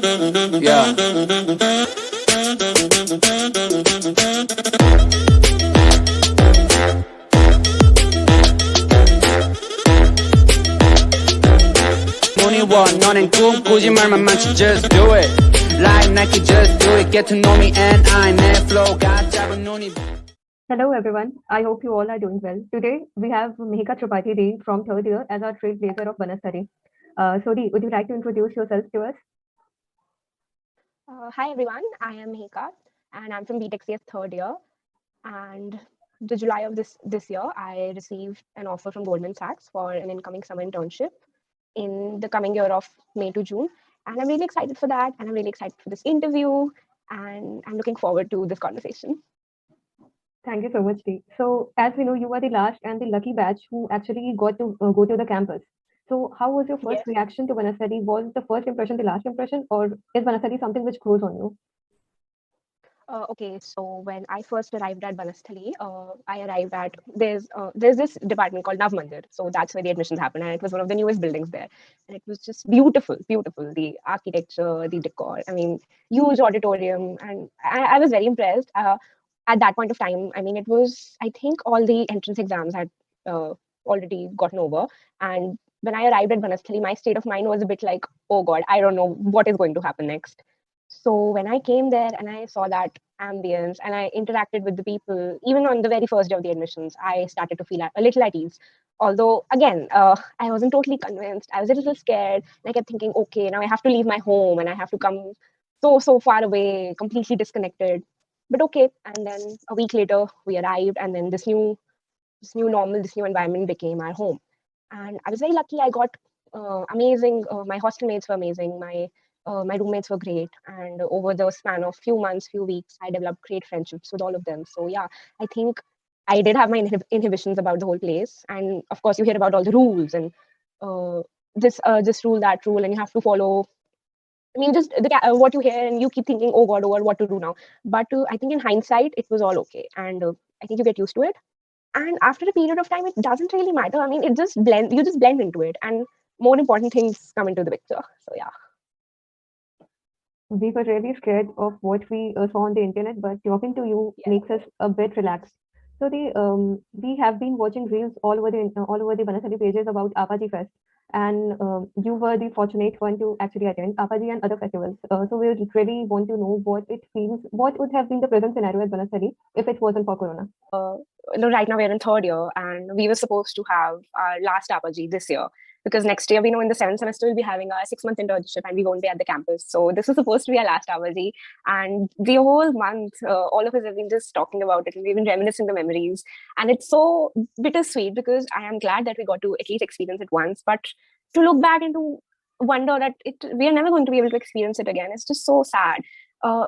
Yeah. Money one, 너는 꿈꾸지 말만 많지, just do it. Like Nike, just do it. Get to know me and I 내 flow가 짧은 눈이. Hello everyone, I hope you all are doing well. Today we have Mihika Tripathi from third year as our trailblazer of Banasthali. Sodi, would you like to introduce yourself to us? Hi everyone, I am Mihika and I'm from BTechCS third year. And the July of this year, I received an offer from Goldman Sachs for an incoming summer internship in the coming year of May to June. And I'm really excited for that. And I'm really excited for this interview. And I'm looking forward to this conversation. Thank you so much, Dee. So, as we know, you are the last and the lucky batch who actually got to go to the campus. So, how was your first Yes. reaction to Banasthali? Was the first impression the last impression, or is Banasthali something which grows on you? Okay, so when I first arrived at Banasthali, I arrived at there's this department called Nav Mandir, so that's where the admissions happened, and it was one of the newest buildings there, and it was just beautiful, beautiful. The architecture, the decor, I mean, huge auditorium, and I was very impressed. At that point of time, I mean, it was I think all the entrance exams had already gotten over, and when I arrived at Banasthali, my state of mind was a bit like, oh God, I don't know what is going to happen next. So when I came there and I saw that ambience and I interacted with the people, even on the very first day of the admissions, I started to feel a little at ease. Although, again, I wasn't totally convinced. I was a little scared. I kept thinking, okay, now I have to leave my home and I have to come so far away, completely disconnected. But okay. And then a week later, we arrived, and then this new normal, this new environment became our home. And I was very lucky. I got amazing. My hostel mates were amazing. My roommates were great, and over the span of few months, few weeks, I developed great friendships with all of them. So yeah, I think I did have my inhibitions about the whole place, and of course, you hear about all the rules and uh, this rule, that rule, and you have to follow. I mean, just what you hear, and you keep thinking, oh God, what to do now? But I think in hindsight, it was all okay, and I think you get used to it. And after a period of time, it doesn't really matter. I mean, it just blend. You just blend into it, and more important things come into the picture. So yeah. We were really scared of what we saw on the internet, but talking to you Yeah. makes us a bit relaxed. So we have been watching reels all over the Banasali pages about Apaji Fest, and you were the fortunate one to actually attend Apaji and other festivals. So we would really want to know what it feels, what would have been the present scenario at Banasali if it wasn't for Corona. Right now we're in third year, and we were supposed to have our last apogee this year, because next year we know in the seventh semester we'll be having our 6 month internship and we won't be at the campus. So this was supposed to be our last apogee, and the whole month, all of us have been just talking about it and we've been reminiscing the memories, and it's so bittersweet because I am glad that we got to at least experience it once, but to look back into wonder that we are never going to be able to experience it again. It's just so sad.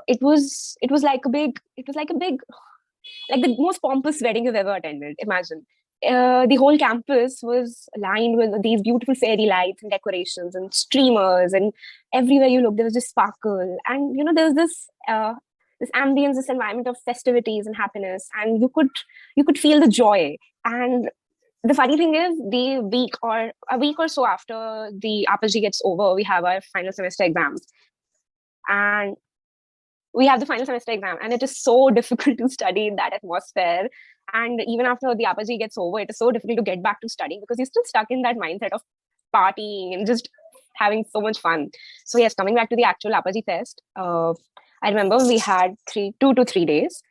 It was like a big, like the most pompous wedding you've ever attended. Imagine. The whole campus was lined with these beautiful fairy lights and decorations and streamers, and everywhere you look, there was just sparkle. And there was this ambience, this environment of festivities and happiness, and you could feel the joy. And the funny thing is, a week or so after the apogee gets over, we have our final semester exams, and we have the final semester exam, and it is so difficult to study in that atmosphere. And even after the apogee gets over, it is so difficult to get back to studying because you're still stuck in that mindset of partying and just having so much fun. So yes, coming back to the actual apogee fest, I remember we had 2 to 3 days.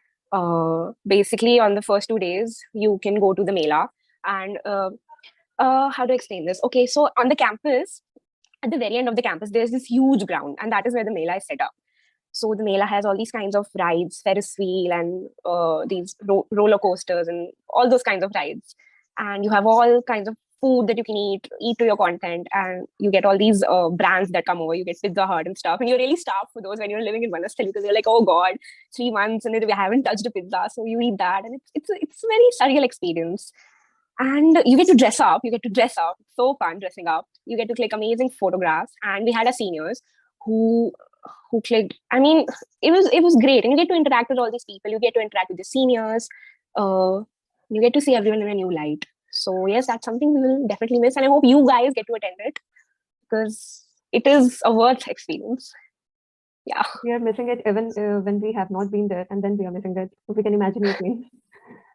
Basically, on the first 2 days, you can go to the mela, and how to explain this? Okay, so on the campus, at the very end of the campus, there's this huge ground, and that is where the mela is set up. So the Mela has all these kinds of rides, Ferris wheel, and these roller coasters, and all those kinds of rides. And you have all kinds of food that you can eat to your content, and you get all these brands that come over. You get Pizza Hut and stuff, and you're really starved for those when you're living in Banasthali because you're like, oh God, 3 months and we haven't touched a pizza, so you eat that, and it's a very surreal experience. And you get to dress up. You get to dress up. It's so fun dressing up. You get to click amazing photographs. And we had our seniors who clicked. I mean, it was great, and you get to interact with all these people. You get to interact with the seniors. Uh, you get to see everyone in a new light. So yes, that's something we will definitely miss, and I hope you guys get to attend it because it is a worth experience. Yeah. We are missing it even when we have not been there, and then we are missing it. So we can imagine your pain.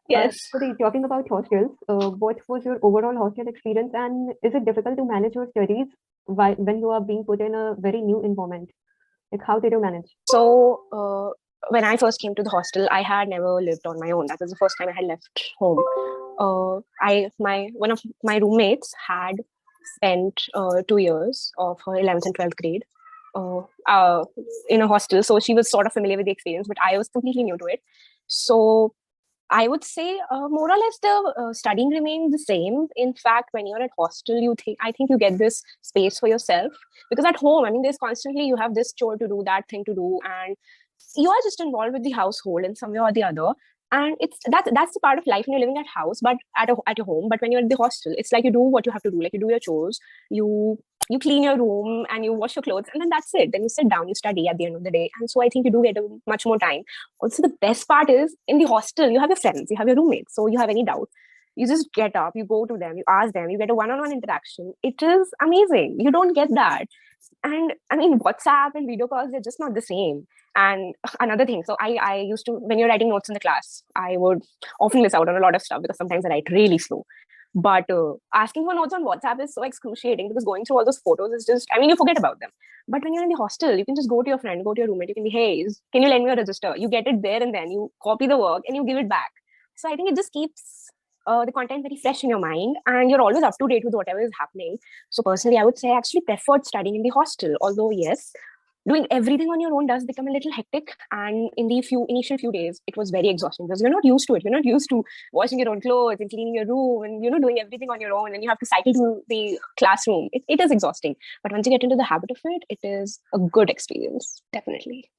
Yes. Talking about hostels, what was your overall hostel experience, and is it difficult to manage your studies when you are being put in a very new environment? Like, how did you manage? So when I first came to the hostel, I had never lived on my own. That was the first time I had left home. One of my roommates had spent 2 years of her 11th and 12th grade uh, uh, in a hostel, so she was sort of familiar with the experience, but I was completely new to it. So I would say more or less the studying remains the same. In fact, when you're at hostel, I think you get this space for yourself, because at home, I mean, there's constantly, you have this chore to do, that thing to do, and you are just involved with the household in some way or the other. And that's the part of life when you're living at house, but at your home. But when you're at the hostel, it's like you do what you have to do. Like, you do your chores, you clean your room, and you wash your clothes, and then that's it. Then you sit down, you study at the end of the day. And so I think you do get much more time. Also, the best part is, in the hostel, you have your friends, you have your roommates. So you have any doubt, you just get up, you go to them, you ask them, you get a one-on-one interaction. It is amazing. You don't get that. And I mean, WhatsApp and video calls, they're just not the same. And another thing, so I used to, when you're writing notes in the class, I would often miss out on a lot of stuff because sometimes I write really slow. But asking for notes on WhatsApp is so excruciating, because going through all those photos is just, I mean, you forget about them. But when you're in the hostel, you can just go to your friend, go to your roommate, you can be, hey, can you lend me a register? You get it there and then, you copy the work and you give it back. So I think it just keeps the content very fresh in your mind, and you're always up to date with whatever is happening. So personally, I would say I actually preferred studying in the hostel, although yes, doing everything on your own does become a little hectic. And in the initial few days, it was very exhausting, because you're not used to it. You're not used to washing your own clothes and cleaning your room and, doing everything on your own, and you have to cycle to the classroom. It is exhausting. But once you get into the habit of it, it is a good experience, definitely.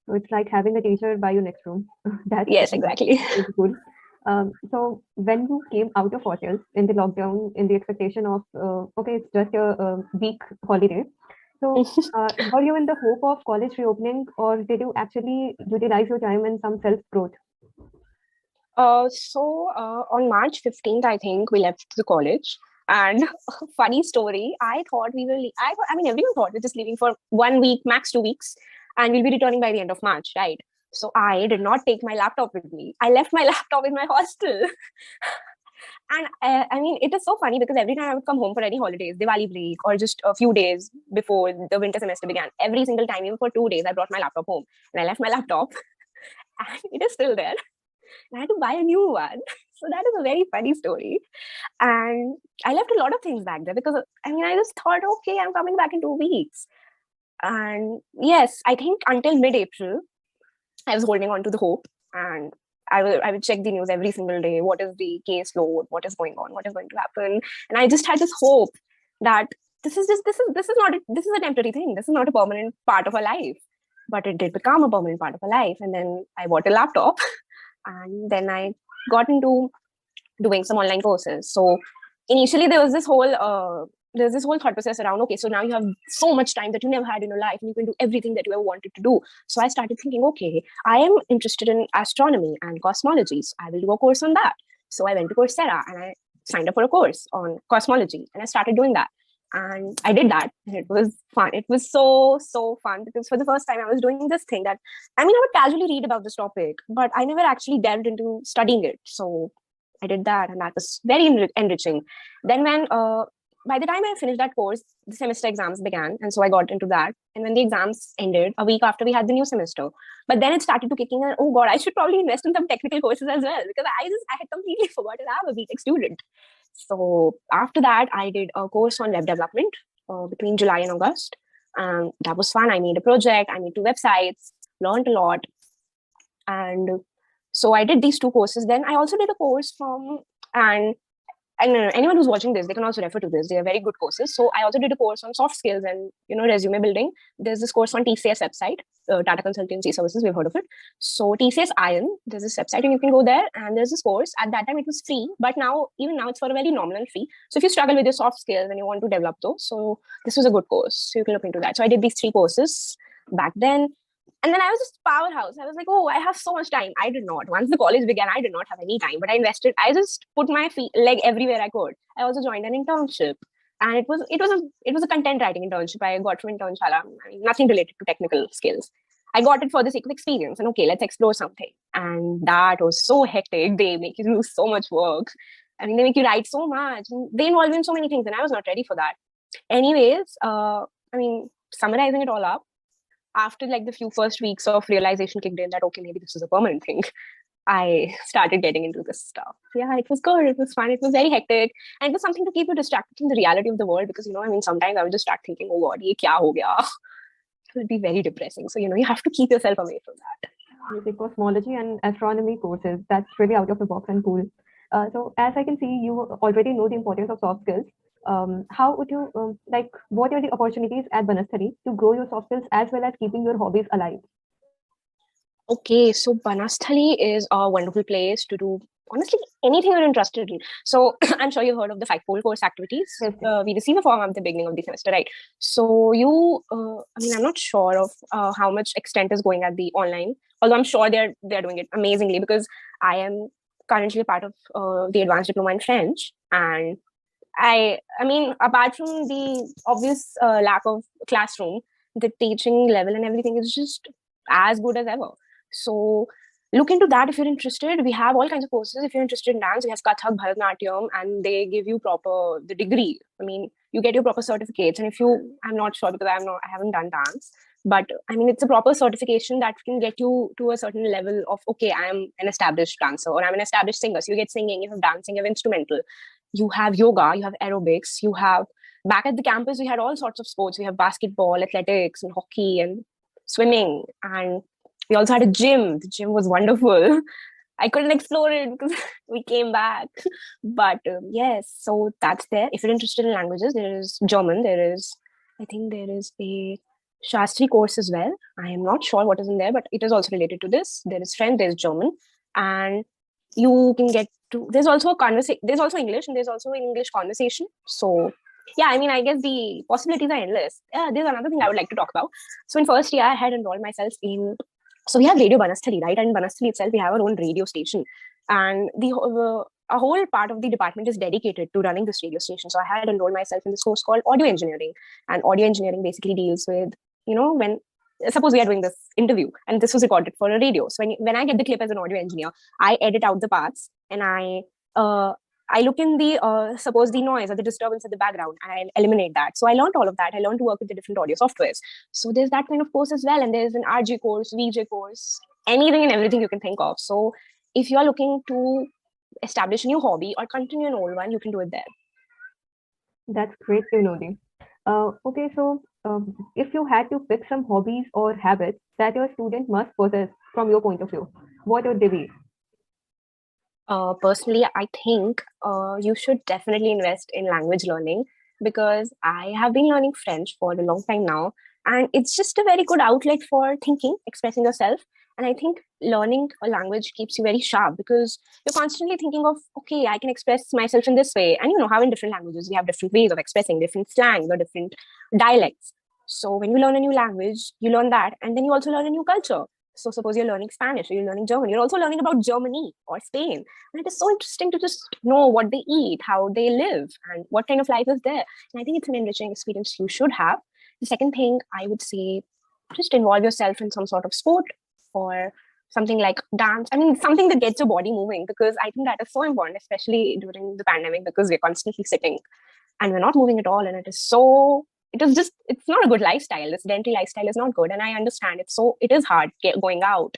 So it's like having a teacher by your next room. Yes, exactly. It's good. So when you came out of hotels in the lockdown, in the expectation of, okay, it's just a week holiday. So were you in the hope of college reopening, or did you actually utilize your time in some self-growth? On March 15th, I think we left the college. And funny story, I thought we will, I mean, everyone thought we're just leaving for 1 week, max 2 weeks, and we'll be returning by the end of March, right? So I did not take my laptop with me. I left my laptop in my hostel. And I mean, it is so funny, because every time I would come home for any holidays, Diwali break, or just a few days before the winter semester began, every single time, even for 2 days, I brought my laptop home and I left my laptop and it is still there. I had to buy a new one. So that is a very funny story. And I left a lot of things back there, because I mean, I just thought, okay, I'm coming back in 2 weeks. And yes, I think until mid-April, I was holding on to the hope, and I would check the news every single day. What is the caseload? What is going on? What is going to happen? And I just had this hope that this is a temporary thing. This is not a permanent part of our life. But it did become a permanent part of our life. And then I bought a laptop, and then I got into doing some online courses. So initially there was this whole thought process around, okay, so now you have so much time that you never had in your life, and you can do everything that you ever wanted to do. So I started thinking, okay, I am interested in astronomy and cosmology, so I will do a course on that. So I went to Coursera and I signed up for a course on cosmology, and I started doing that. And I did that, and it was fun. It was so fun, because for the first time I was doing this thing that, I mean, I would casually read about this topic, but I never actually delved into studying it. So I did that, and that was very enriching. Then by the time I finished that course, the semester exams began, and so I got into that. And when the exams ended, a week after, we had the new semester. But then it started to kicking in. Oh God, I should probably invest in some technical courses as well, because I had completely forgotten I'm a BTech student. So after that, I did a course on web development between July and August, and that was fun. I made a project, I made 2 websites, learned a lot, and so I did these 2 courses. Then I also did a course and anyone who's watching this, they can also refer to this. They are very good courses. So I also did a course on soft skills and, resume building. There's this course on TCS website, Tata Consultancy Services. We've heard of it. So TCS Iron, there's this website and you can go there, and there's this course. At that time it was free, but even now it's for a very nominal fee. So if you struggle with your soft skills and you want to develop those, so this was a good course. So you can look into that. So I did these 3 courses back then. And then I was just powerhouse. I was like, oh, I have so much time. I did not. Once the college began, I did not have any time, but I just put my leg everywhere I could. I also joined an internship. and it was a content writing internship I got from Internshala. I mean, nothing related to technical skills. I got it for the sake of experience, and okay, let's explore something. And that was so hectic. They make you do so much work. I mean, they make you write so much. And they involve you in so many things, and I was not ready for that. Anyways, I mean, summarizing it all up, after like the few first weeks of realization kicked in that okay, maybe this is a permanent thing, I started getting into this stuff. Yeah, it was good. It was fun. It was very hectic. And it was something to keep you distracted from the reality of the world because, I mean, sometimes I would just start thinking, oh God, ye kya ho gaya? It would be very depressing. So, you have to keep yourself away from that. Music, cosmology, and astronomy courses. That's really out of the box and cool. So, as I can see, you already know the importance of soft skills. How would you what are the opportunities at Banasthali to grow your soft skills as well as keeping your hobbies alive? Okay, so Banasthali is a wonderful place to do honestly anything you're interested in. So I'm sure you've heard of the 5-fold course activities. Yes, yes. We receive a form at the beginning of the semester, right? So I mean, I'm not sure of how much extent is going at the online, although I'm sure they're doing it amazingly because I am currently a part of the advanced diploma in French, and I mean, apart from the obvious lack of classroom, the teaching level and everything is just as good as ever. So look into that if you're interested. We have all kinds of courses. If you're interested in dance, we have Kathak, Bharatanatyam, and they give you the degree. I mean, you get your proper certificates. And I'm not sure because I haven't done dance, but I mean, it's a proper certification that can get you to a certain level of, okay, I am an established dancer or I'm an established singer. So you get singing, you have dancing, you have instrumental, you have yoga, you have aerobics, you have back at the campus, we had all sorts of sports. We have basketball, athletics, and hockey, and swimming. And we also had a gym. The gym was wonderful. I couldn't explore it because we came back. But yes, so that's there. If you're interested in languages, there is German. I think there is a Shastri course as well. I am not sure what is in there, but it is also related to this. There is French, there's German. And you can get to, there's also there's also English, and there's also an English conversation. So yeah, I mean, I guess the possibilities are endless. There's another thing I would like to talk about. So in first year, I had enrolled myself in, so we have Radio Banasthali, right? And in Banasthali itself, we have our own radio station. And a whole part of the department is dedicated to running this radio station. So I had enrolled myself in this course called audio engineering. And audio engineering basically deals with, when suppose we are doing this interview and this was recorded for a radio. So when I get the clip as an audio engineer, I edit out the parts and I look in the, suppose the noise or the disturbance in the background, and I eliminate that. So I learned all of that. I learned to work with the different audio softwares. So there's that kind of course as well. And there's an RG course, VJ course, anything and everything you can think of. So if you're looking to establish a new hobby or continue an old one, you can do it there. That's great to know, Deep. Okay, so if you had to pick some hobbies or habits that your student must possess from your point of view, what would they be? Personally, I think you should definitely invest in language learning because I have been learning French for a long time now. And it's just a very good outlet for thinking, expressing yourself. And I think learning a language keeps you very sharp because you're constantly thinking of, okay, I can express myself in this way. And you know how in different languages, we have different ways of expressing, different slangs or different dialects. So when you learn a new language, you learn that. And then you also learn a new culture. So suppose you're learning Spanish or you're learning German, you're also learning about Germany or Spain. And it is so interesting to just know what they eat, how they live, and what kind of life is there. And I think it's an enriching experience you should have. The second thing I would say, just involve yourself in some sort of sport or something like dance. I mean, something that gets your body moving because I think that is so important, especially during the pandemic because we're constantly sitting and we're not moving at all. And it's not a good lifestyle. The sedentary lifestyle is not good. And I understand it is hard going out.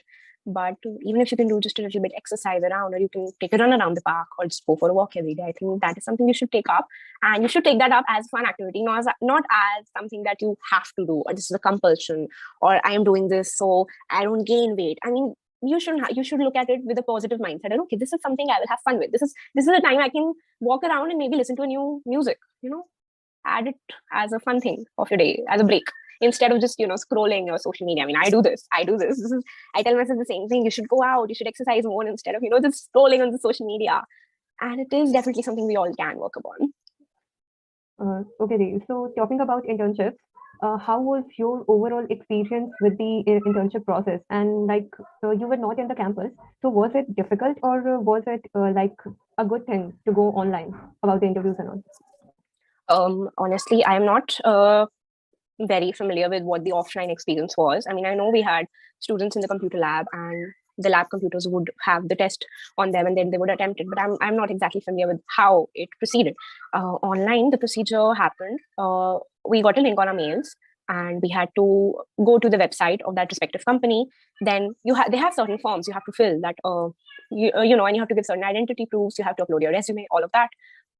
But even if you can do just a little bit exercise around, or you can take a run around the park or just go for a walk every day, I think that is something you should take up. And you should take that up as a fun activity, not as something that you have to do, or this is a compulsion, or I am doing this so I don't gain weight. I mean, you should look at it with a positive mindset. And okay, this is something I will have fun with. This is a time I can walk around and maybe listen to a new music, add it as a fun thing of your day, as a break. Instead of just, scrolling your social media. I mean, I do this. I tell myself the same thing. You should go out, you should exercise more instead of, just scrolling on the social media. And it is definitely something we all can work upon. Okay, Dev. So talking about internships, how was your overall experience with the internship process? And so you were not in the campus. So was it difficult or was it a good thing to go online about the interviews and all? Honestly, I am not very familiar with what the offline experience was. I mean, I know we had students in the computer lab, and the lab computers would have the test on them, and then they would attempt it. But I'm not exactly familiar with how it proceeded. Online, the procedure happened. We got a link on our mails, and we had to go to the website of that respective company. Then they have certain forms you have to fill that and you have to give certain identity proofs. You have to upload your resume, all of that.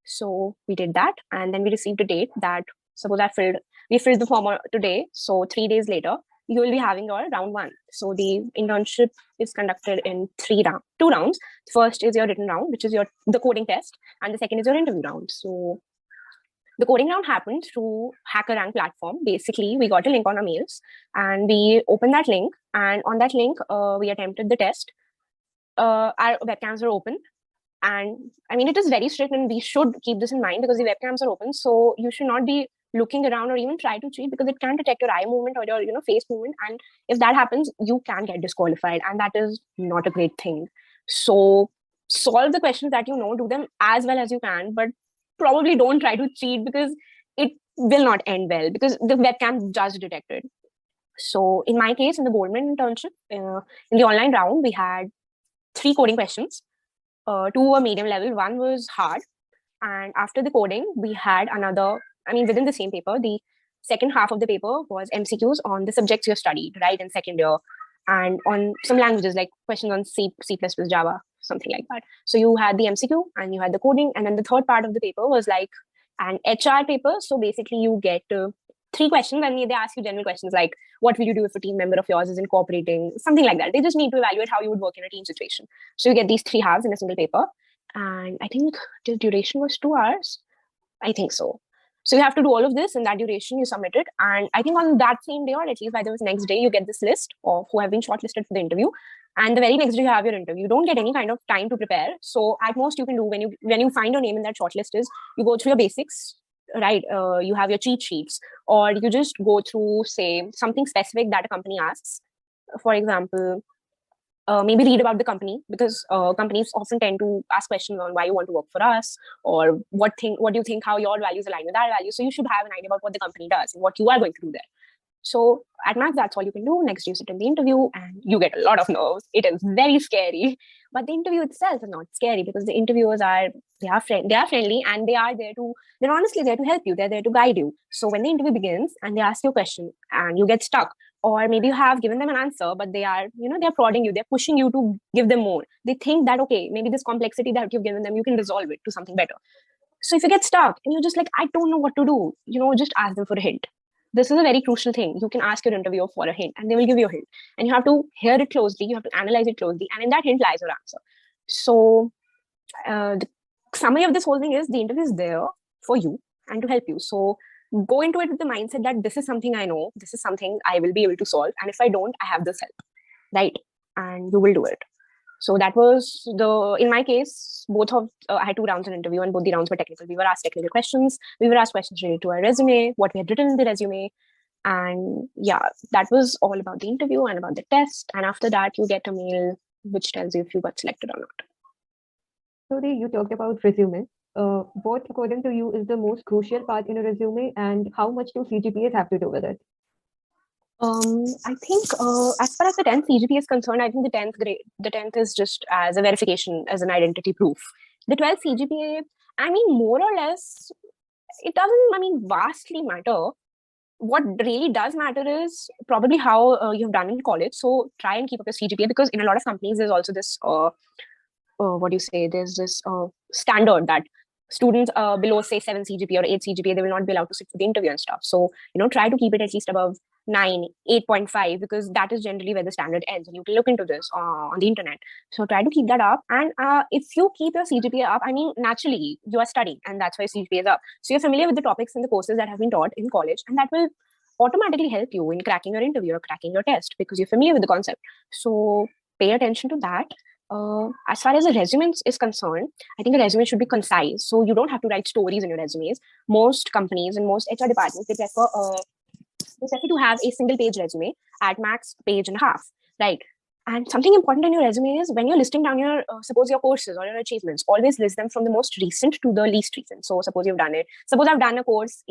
So we did that, and then we received a date that, suppose we filled the form today. So 3 days later, you will be having your round one. So the internship is conducted in two rounds. First is your written round, which is the coding test, and the second is your interview round. So the coding round happened through HackerRank platform. Basically, we got a link on our mails, and we opened that link, and on that link, we attempted the test. Our webcams were open. And I mean, it is very strict, and we should keep this in mind because the webcams are open. So you should not be looking around or even try to cheat, because it can detect your eye movement or your face movement. And if that happens, you can get disqualified, and that is not a great thing. So solve the questions that you know, do them as well as you can, but probably don't try to cheat, because it will not end well, because the webcam just detected. So in my case, in the Goldman internship, in the online round, we had 3 coding questions. 2 were medium level, 1 was hard. And after the coding, we had another, within the same paper, the second half of the paper was MCQs on the subjects you studied, right, in second year, and on some languages like questions on C, C++, Java, something like that. So you had the MCQ and you had the coding. And then the third part of the paper was like an HR paper. So basically you get 3 questions, and they ask you general questions like, what will you do if a team member of yours is incooperating, something like that. They just need to evaluate how you would work in a team situation. So you get these 3 halves in a single paper. And I think the duration was 2 hours. I think so. So you have to do all of this in that duration, you submit it. And I think on that same day, or at least by the next day, you get this list of who have been shortlisted for the interview. And the very next day you have your interview. You don't get any kind of time to prepare. So at most you can do when you find your name in that shortlist is you go through your basics, right? You have your cheat sheets, or you just go through, say, something specific that a company asks. For example, maybe read about the company, because companies often tend to ask questions on why you want to work for us, or what do you think, how your values align with our values. So you should have an idea about what the company does and what you are going to do there. So at max, that's all you can do. Next, you sit in the interview and you get a lot of nerves. It is very scary, but the interview itself is not scary, because the interviewers they are friendly, and they're honestly there to help you. They're there to guide you. So when the interview begins and they ask you a question and you get stuck, or maybe you have given them an answer, but they're prodding you, they're pushing you to give them more. They think that, okay, maybe this complexity that you've given them, you can resolve it to something better. So if you get stuck and you're just like, I don't know what to do, just ask them for a hint. This is a very crucial thing. You can ask your interviewer for a hint, and they will give you a hint. And you have to hear it closely, you have to analyze it closely, and in that hint lies your answer. So the summary of this whole thing is, the interview is there for you and to help you. So go into it with the mindset that this is something I know, this is something I will be able to solve, and if I don't, I have this help, right? And you will do it. So that was in my case, I had 2 rounds of interview, and both the rounds were technical. We were asked technical questions. We were asked questions related to our resume, what we had written in the resume. And yeah, that was all about the interview and about the test. And after that, you get a mail which tells you if you got selected or not. So you talked about resume. What, according to you, is the most crucial part in a resume, and how much do CGPAs have to do with it? I think as far as the 10th CGPA is concerned, I think the 10th is just as a verification, as an identity proof. The 12th CGPA, more or less, it doesn't, vastly matter. What really does matter is probably how you've done in college. So try and keep up your CGPA, because in a lot of companies, there's also this, there's this standard that students below, say, 7 CGPA or 8 CGPA, they will not be allowed to sit for the interview and stuff. So, try to keep it at least above 9, 8.5, because that is generally where the standard ends. And you can look into this on the internet. So try to keep that up. And if you keep your CGPA up, naturally you are studying, and that's why CGPA is up. So you're familiar with the topics and the courses that have been taught in college, and that will automatically help you in cracking your interview or cracking your test, because you're familiar with the concept. So pay attention to that. As far as a resume is concerned, I think a resume should be concise. So you don't have to write stories in your resumes. Most companies and most HR departments, they prefer to have a single page resume, at max page and a half, right? And something important in your resume is when you're listing down your, suppose your courses or your achievements, always list them from the most recent to the least recent. So suppose you've done it. Suppose I've done a course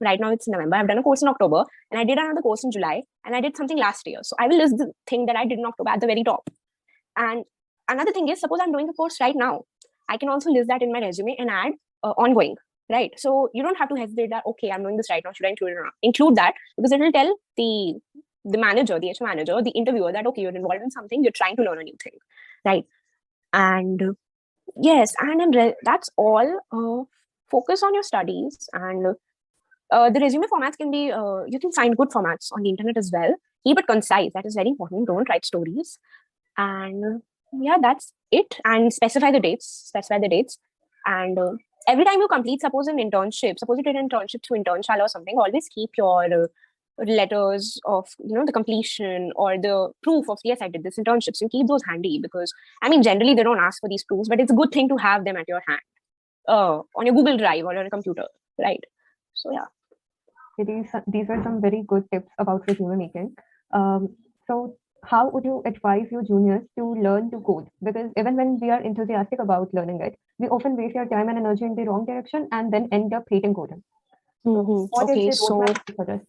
right now it's November. I've done a course in October and I did another course in July and I did something last year. So I will list the thing that I did in October at the very top. And another thing is, suppose I'm doing a course right now. I can also list that in my resume and add ongoing, right? So you don't have to hesitate that, okay, I'm doing this right now. Should I include it or not? Include that because it will tell the manager, the HR manager, the interviewer that, okay, you're involved in something, you're trying to learn a new thing, right? And yes, and that's all. Focus on your studies, and the resume formats can be, you can find good formats on the internet as well. Keep it concise. That is very important. Don't write stories. And yeah, that's it. And specify the dates. And every time you complete, suppose an internship, suppose you did an internship through Internshala or something, always keep your letters of the completion or the proof of, yes, I did this internships, and keep those handy because I mean generally they don't ask for these proofs, but it's a good thing to have them at your hand, on your Google Drive or on a computer, right? So yeah, These are some very good tips about resume making. So how would you advise your juniors to learn to code? Because even when we are enthusiastic about learning it, we often waste our time and energy in the wrong direction and then end up hating coding. What is okay, the so roadmap you suggest?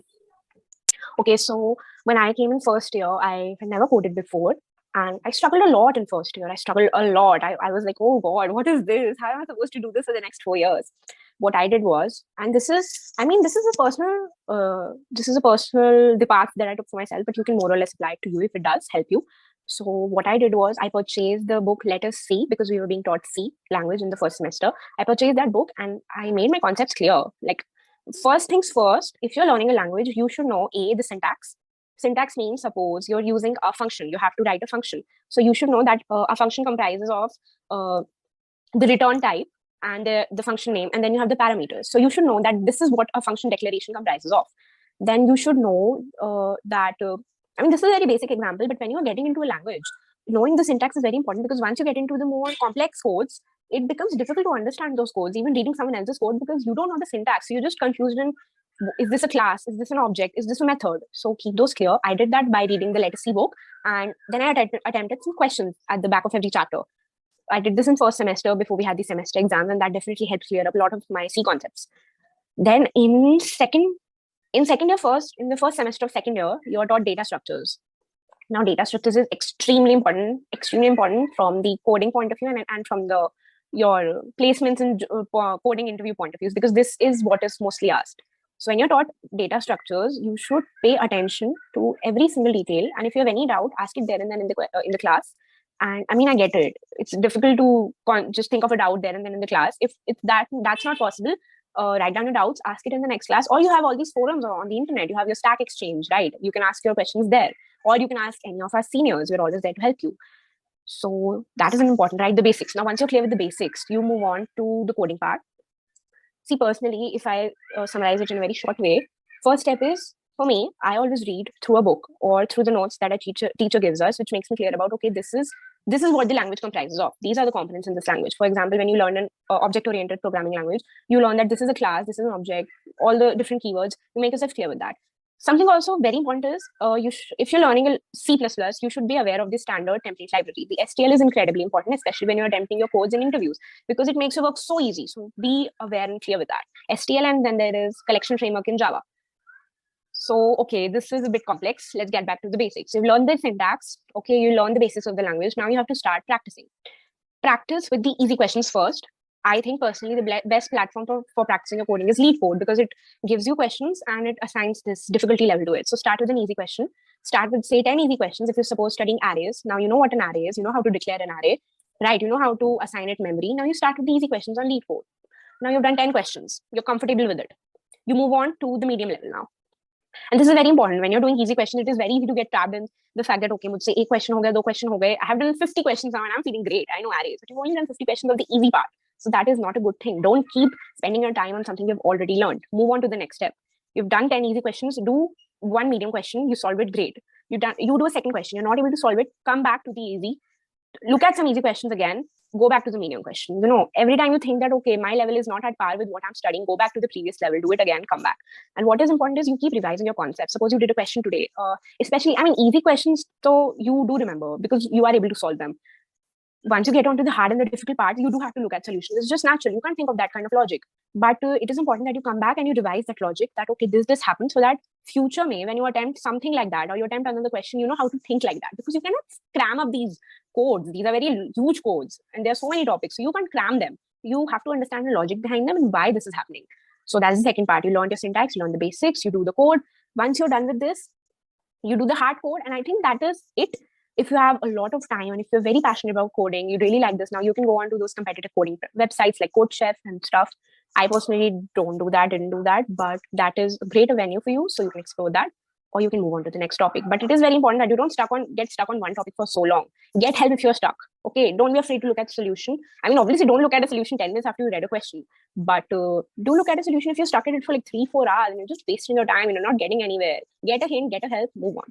okay, so when I came in first year, I had never coded before. And I struggled a lot in first year. I struggled a lot. I was like, oh God, what is this? How am I supposed to do this for the next 4 years? What I did was, and this is a personal, the path that I took for myself, but you can more or less apply it to you if it does help you. So what I did was I purchased the book Let Us See, because we were being taught C language in the first semester. I purchased that book and I made my concepts clear. Like, first things first, if you're learning a language, you should know the syntax. Syntax means, suppose you're using a function, you have to write a function. So you should know that a function comprises of the return type and the function name, and then you have the parameters. So you should know that this is what a function declaration comprises of. Then you should know that, this is a very basic example, but when you're getting into a language, knowing the syntax is very important, because once you get into the more complex codes, it becomes difficult to understand those codes, even reading someone else's code, because you don't know the syntax. So you're just confused in, is this a class? Is this an object? Is this a method? So keep those clear. I did that by reading the Let Us See book. And then I attempted some questions at the back of every chapter. I did this in first semester before we had the semester exams, and that definitely helped clear up a lot of my C concepts. Then in the first semester of second year, you're taught data structures. Now, data structures is extremely important from the coding point of view and from your placements and coding interview point of view, because this is what is mostly asked. So when you're taught data structures, you should pay attention to every single detail. And if you have any doubt, ask it there and then in the class. And I mean, I get it. It's difficult to just think of a doubt there and then in the class. If that's not possible, write down your doubts, ask it in the next class. Or you have all these forums on the internet. You have your Stack Exchange, right? You can ask your questions there. Or you can ask any of our seniors. We're always there to help you. So that is important, right? The basics. Now, once you're clear with the basics, you move on to the coding part. See, personally, if I summarize it in a very short way, first step is, for me, I always read through a book or through the notes that a teacher gives us, which makes me clear about, okay, this is what the language comprises of. These are the components in this language. For example, when you learn an object-oriented programming language, you learn that this is a class, this is an object, all the different keywords. You make yourself clear with that. Something also very important is, if you're learning a C++, you should be aware of the standard template library. The STL is incredibly important, especially when you're attempting your codes in interviews, because it makes your work so easy. So be aware and clear with that. STL, and then there is collection framework in Java. So, okay, this is a bit complex. Let's get back to the basics. You've learned the syntax. Okay, you learn the basics of the language. Now you have to start practicing. Practice with the easy questions first. I think personally the best platform for practicing your coding is LeetCode, because it gives you questions and it assigns this difficulty level to it. So start with an easy question. Start with, say, 10 easy questions. If you're supposed studying arrays, now you know what an array is. You know how to declare an array, right? You know how to assign it memory. Now you start with the easy questions on LeetCode. Now you've done 10 questions. You're comfortable with it. You move on to the medium level now. And this is very important. When you're doing easy questions, it is very easy to get trapped in the fact that, okay, mujhse ek question ho gaya, 2 question ho gaye. I have done 50 questions now and I'm feeling great. I know arrays, but you've only done 50 questions of the easy part. So that is not a good thing. Don't keep spending your time on something you've already learned. Move on to the next step. You've done 10 easy questions. Do one medium question. You solve it, great. You do a second question. You're not able to solve it. Come back to the easy. Look at some easy questions again. go back to the medium question. Every time you think that, okay, my level is not at par with what I'm studying, go back to the previous level, do it again, come back. And what is important is you keep revising your concepts. Suppose you did a question today, especially, easy questions, so you do remember because you are able to solve them. Once you get onto the hard and the difficult part, you do have to look at solutions. It's just natural. You can't think of that kind of logic. But it is important that you come back and you revise that logic that, okay, this happens, so that future when you attempt something like that or you attempt another question, you know how to think like that. Because you cannot cram up these codes. These are very huge codes and there are so many topics. So you can't cram them. You have to understand the logic behind them and why this is happening. So that's the second part. You learn your syntax, you learn the basics, you do the code. Once you're done with this, you do the hard code. And I think that is it. If you have a lot of time and if you're very passionate about coding, you really like this, now you can go on to those competitive coding websites like CodeChef and stuff. I personally didn't do that, but that is a great venue for you. So you can explore that, or you can move on to the next topic. But it is very important that you don't get stuck on one topic for so long. Get help if you're stuck. Okay, don't be afraid to look at the solution. Obviously, don't look at a solution 10 minutes after you read a question. But do look at a solution if you're stuck in it for like 3-4 hours and you're just wasting your time and you're not getting anywhere. Get a hint, get a help, move on.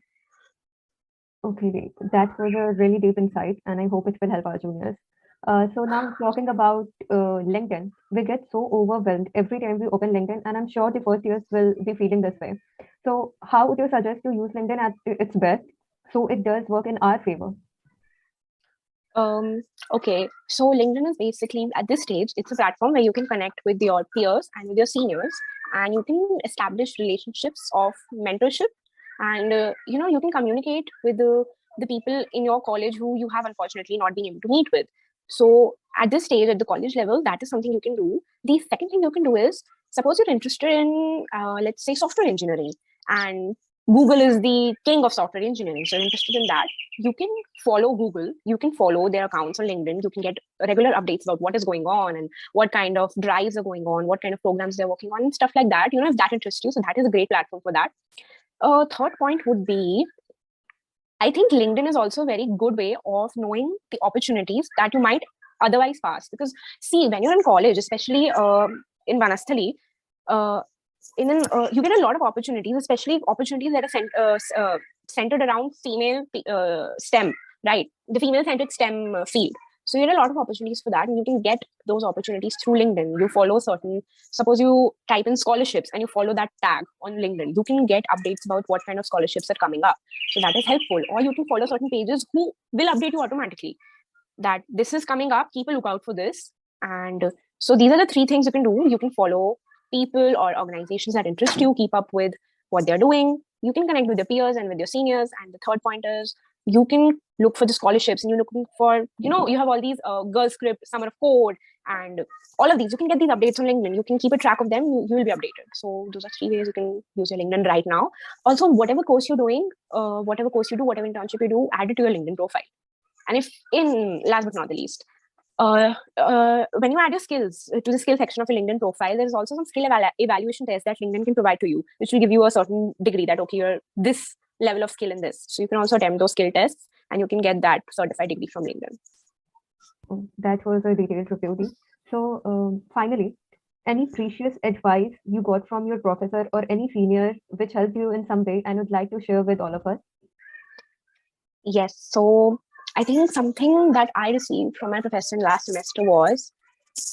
Okay, that was a really deep insight, and I hope it will help our juniors. So now talking about LinkedIn, we get so overwhelmed every time we open LinkedIn, and I'm sure the first years will be feeling this way. So how would you suggest to use LinkedIn at its best so it does work in our favor? Okay, so LinkedIn is basically, at this stage, it's a platform where you can connect with your peers and with your seniors, and you can establish relationships of mentorship, and you can communicate with the people in your college who you have unfortunately not been able to meet with. So at this stage, at the college level, that is something you can do. The second thing you can do is, suppose you're interested in, let's say, software engineering, and Google is the king of software engineering. So you're interested in that, you can follow Google, you can follow their accounts on LinkedIn, you can get regular updates about what is going on and what kind of drives are going on, what kind of programs they're working on and stuff like that, if that interests you. So that is a great platform for that. Third point would be, I think LinkedIn is also a very good way of knowing the opportunities that you might otherwise pass. Because see, when you're in college, especially in Banasthali, you get a lot of opportunities, especially opportunities that are centered around female STEM, right? The female-centered STEM field. So you get a lot of opportunities for that, and you can get those opportunities through LinkedIn. You follow suppose you type in scholarships and you follow that tag on LinkedIn, you can get updates about what kind of scholarships are coming up. So that is helpful. Or you can follow certain pages who will update you automatically that this is coming up, keep a lookout for this. And so these are the three things you can do. You can follow people or organizations that interest you, keep up with what they're doing. You can connect with your peers and with your seniors. And the third point is, you can look for the scholarships, and you're looking for, you have all these Girl Script, Summer of Code, and all of these. You can get these updates on LinkedIn. You can keep a track of them. You will be updated. So those are 3 ways you can use your LinkedIn right now. Also, whatever course you're doing, whatever course you do, whatever internship you do, add it to your LinkedIn profile. And last but not the least, when you add your skills to the skill section of your LinkedIn profile, there's also some skill evaluation tests that LinkedIn can provide to you, which will give you a certain degree that, okay, you're this level of skill in this. So you can also attempt those skill tests and you can get that certified degree from LinkedIn. That was a detailed review. So finally, any precious advice you got from your professor or any senior which helped you in some way and would like to share with all of us? Yes. So I think something that I received from my professor in last semester was,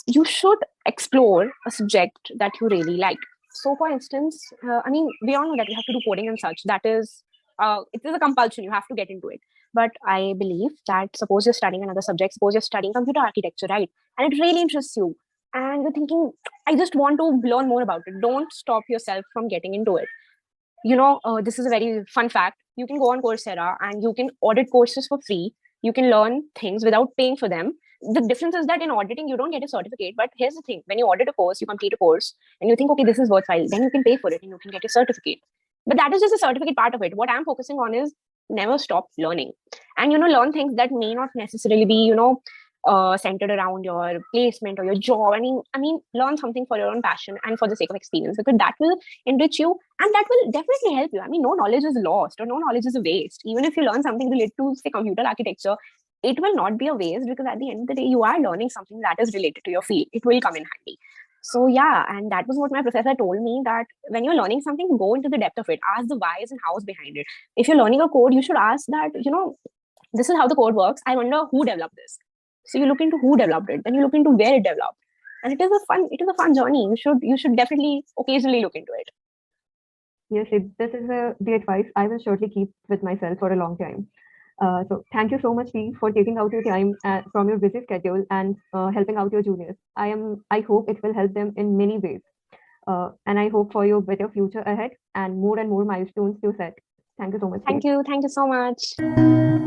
you should explore a subject that you really like. So for instance, we all know that we have to do coding and such. That is, it is a compulsion. You have to get into it. But I believe that suppose you're studying another subject, suppose you're studying computer architecture, right? And it really interests you. And you're thinking, I just want to learn more about it. Don't stop yourself from getting into it. This is a very fun fact. You can go on Coursera and you can audit courses for free. You can learn things without paying for them. The difference is that in auditing, you don't get a certificate. But here's the thing. When you audit a course, you complete a course and you think, okay, this is worthwhile. Then you can pay for it and you can get a certificate. But that is just a certificate part of it. What I'm focusing on is never stop learning. And, learn things that may not necessarily be, centered around your placement or your job. Learn something for your own passion and for the sake of experience, because that will enrich you and that will definitely help you. No knowledge is lost or no knowledge is a waste. Even if you learn something related to, say, computer architecture, it will not be a waste, because at the end of the day, you are learning something that is related to your field. It will come in handy. So yeah, and that was what my professor told me, that when you're learning something, go into the depth of it. Ask the whys and hows behind it. If you're learning a code, you should ask that, this is how the code works. I wonder who developed this. So you look into who developed it, then you look into where it developed, and it is a fun journey. You should definitely occasionally look into it. Yes, this is the advice I will surely keep with myself for a long time. So thank you so much, P, for taking out your time from your busy schedule and helping out your juniors. I hope it will help them in many ways. And I hope for your better future ahead and more milestones to set. Thank you so much, P. Thank you so much.